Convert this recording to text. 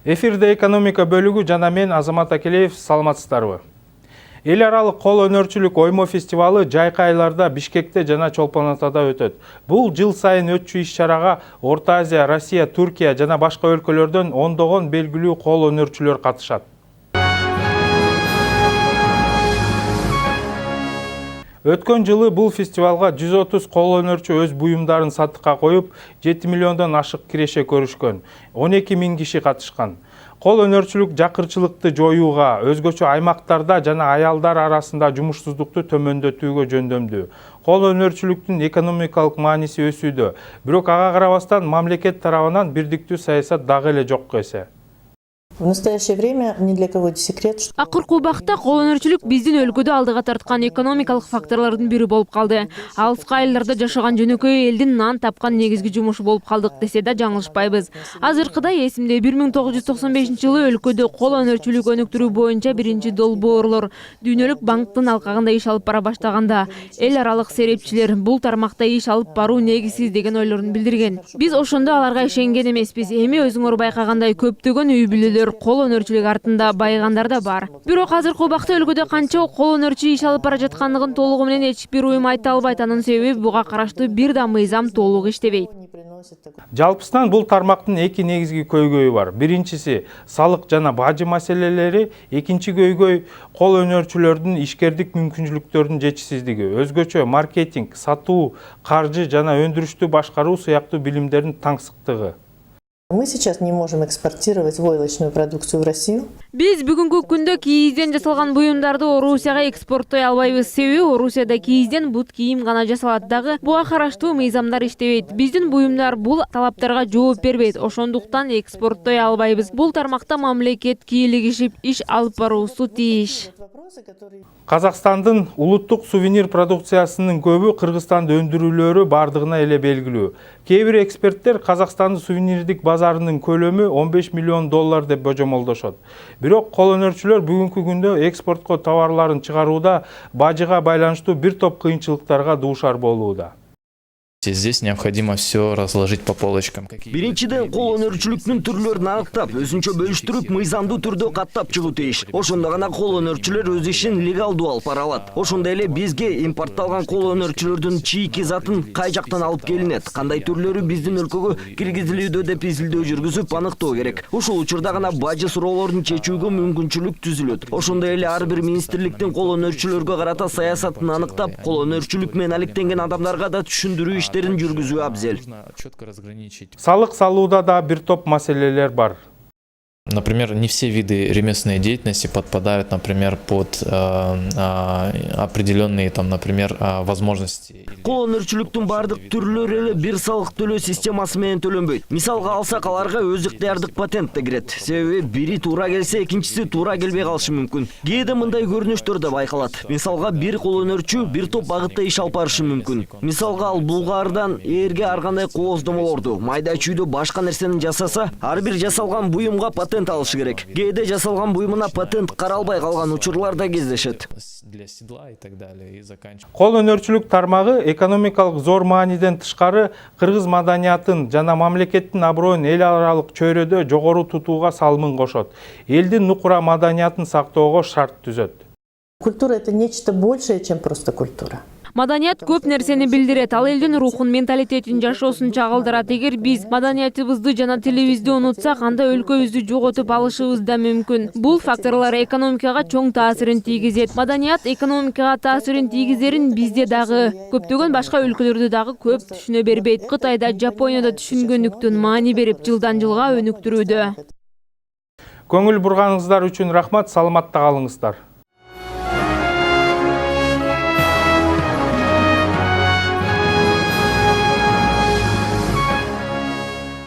Эфирде экономика бөлүгү жана мен Азамат Акелеев, саламатсыздарбы. Эл аралык кол өнөрчүлүк оймо фестивалы жайкы айларда Бишкекте жана Чолпон Атада өтөт. Бул жыл сайын өтчү иш-чарага Орто Азия, Россия, Түркия жана башка өлкөлөрдөн ондогон белгилүү кол өнөрчүлөр катышат. Өткөн жылы бул фестивалга 130 кол өнөрчү өз буюмдарын сатыкка коюп, 7 миллиондон ашык киреше көрүшкөн. 12 000 киши катышкан. Кол өнөрчүлүк жакырчылыкты жоюуга, өзгөчө аймактарда жана аялдар арасында жумушсуздукту төмөндөтүүгө жөндөмдүү. Кол өнөрчүлүктүн экономикалык мааниси өсүүдө, бирок ага карабастан мамлекет тарабынан бирдиктүү саясат дагы эле жокко эсе. В настоящее время ни для кого не секрет, что Акыркы убакта кол өнөрчүлүк биздин өлкөдө алдыга тарткан экономикалык факторлордун бири болуп калды. Алыскы айылдарда жашаган жөнөкөй элдин нан тапкан негизги жумушу болуп калдык десе да жаңылышпайбыз. Азыркыдай эсимде 1995 жылы өлкөдө кол өнөрчүлүк өнүктүрүү боюнча биринчи долбоорлор дүйнөлүк банктын алкагында иш алып бара баштаганда эл аралык серепчилер бул тармакта иш алып баруу негизсиз деген ойлорун билдирген. Биз ошондо аларга ишенген эмеспиз. Эми өзүңөр байкагандай көптөгөн үй бүлөлөр кол өнөрчүлүк артында байыгандар да бар. Бирок азыркы убакта өлкөдө канча кол өнөрчү иш алып бара жаткандыгын толугу менен эч бир уюм айта албайт. Анын себеби буга караштуу бир да мыйзам толук иштебейт. Жалпысынан бул тармактын эки негизги көйгөйү бар. Биринчиси салык жана бажы маселелери, экинчи көйгөй кол өнөрчүлөрдүн ишкердик мүмкүнчүлүктөрүнүн жетишсиздиги, өзгөчө маркетинг, сатуу, каржы жана өндүрүштү башкаруу сыяктуу билимдердин таңсыктыгы. мы сейчас не можем экспортировать войлочную продукцию в Россию. Биз бүгүнкү күндө кийизден жасалган буюмдарды Орусияга экспорттой албайбыз. Себеби Орусияда кийизден бут кийим гана жасалат, дагы буга караштуу мыйзамдар иштебейт. Биздин буюмдар бул талаптарга жооп бербейт. Ошондуктан экспорттой албайбыз. Бул тармакта мамлекет кийлигишип иш алып баруусу тийиш. Казакстандын улуттук сувенир продукциясынын көбү Кыргызстанда өндүрүлөрү бардыгына эле белгилүү. Кээ бир эксперттер Казакстандын сувенирдик базарынын көлөмү 15 миллион доллар деп божомолдошот. Бирок кол өнөрчүлөр бүгүнкү күндө экспортко товарларын чыгарууда бажыга байланыштуу бир топ кыйынчылыктарга дуушар болууда. Здесь необходимо все разложить по полочкам. Биринчиден кол өнөрчүлүктүн түрлөрүн аныктап, өзүнчө бөлүштүрүп, мыйзамдуу түрдө каттап чыгуу тийиш. Ошондо гана кол өнөрчүлөр өз ишин легалдуу алып бара алат. Ошондой эле бизге импортталган кол өнөрчүлөрдүн чийки затын кай жактан алып келинет, кандай түрлөрү биздин өлкөгө киргизилүүдө деп изилдөө жүргүзүп аныктоо керек. Ошол учурда гана бажы суроолорун чечүүгө мүмкүнчүлүк түзүлөт. Ошондой эле ар бир министрликтин кол өнөрчүлөргө карата саясатын аныктап, кол өнөрчүлүк менен алектенген адамдарга да түшүндүрүү жүргүзүү абзел. Салык салууда да бир топ маселелер бар. Например, не все виды ремесленной деятельности подпадают, например, под определенные, например, возможности. Кол өнөрчүлүктүн бардык түрлөрү эле бир салык төлөө системасы менен төлөнбөйт. Мисалга алсак, аларга өз ыктыярдык патент да кирет. Себеби бири туура келсе, экинчиси туура келбей калышы мүмкүн. Кээде мындай көрүнүштөр да байкалат. Мисалга, бир кол өнөрчү бир топ багытта иш алып барышы мүмкүн. Мисалга, ал булгардан ээрге ар кандай кооздомолорду, майда чүйдө башка нерсени жасаса, ар бир жасалган буюмга патент алышы керек. Кээде жасалган буюмуна патент каралбай калган учурлар да кездешет. Кол өнөрчүлүк тармагы экономикалык зор мааниден тышкары кыргыз маданиятын жана мамлекеттин аброюн эл аралык чөйрөдө жогору тутууга салымын кошот. Элдин нукура маданиятын сактоого шарт түзөт. Культура — это нечто большее, чем просто культура. Маданият көп нерсени билдирет, ал элдин рухун, менталитетин, жашоосун чагылдырат. Эгер биз маданиятыбызды жана тилибизди унутсак, анда өлкөбүздү жоготуп алышыбыз да мүмкүн. Бул факторлор экономикага чоң таасирин тийгизет. Маданият экономикага таасирин тийгизерин бизде дагы, көптөгөн башка өлкөлөрдө дагы көп түшүнө бербейт. Кытайда, Жапонияда түшүнгөндүктөн маани берип жылдан жылга өнүктүрүүдө. Көңүл бурганыңыздар үчүн рахмат, саламатта калыңыздар.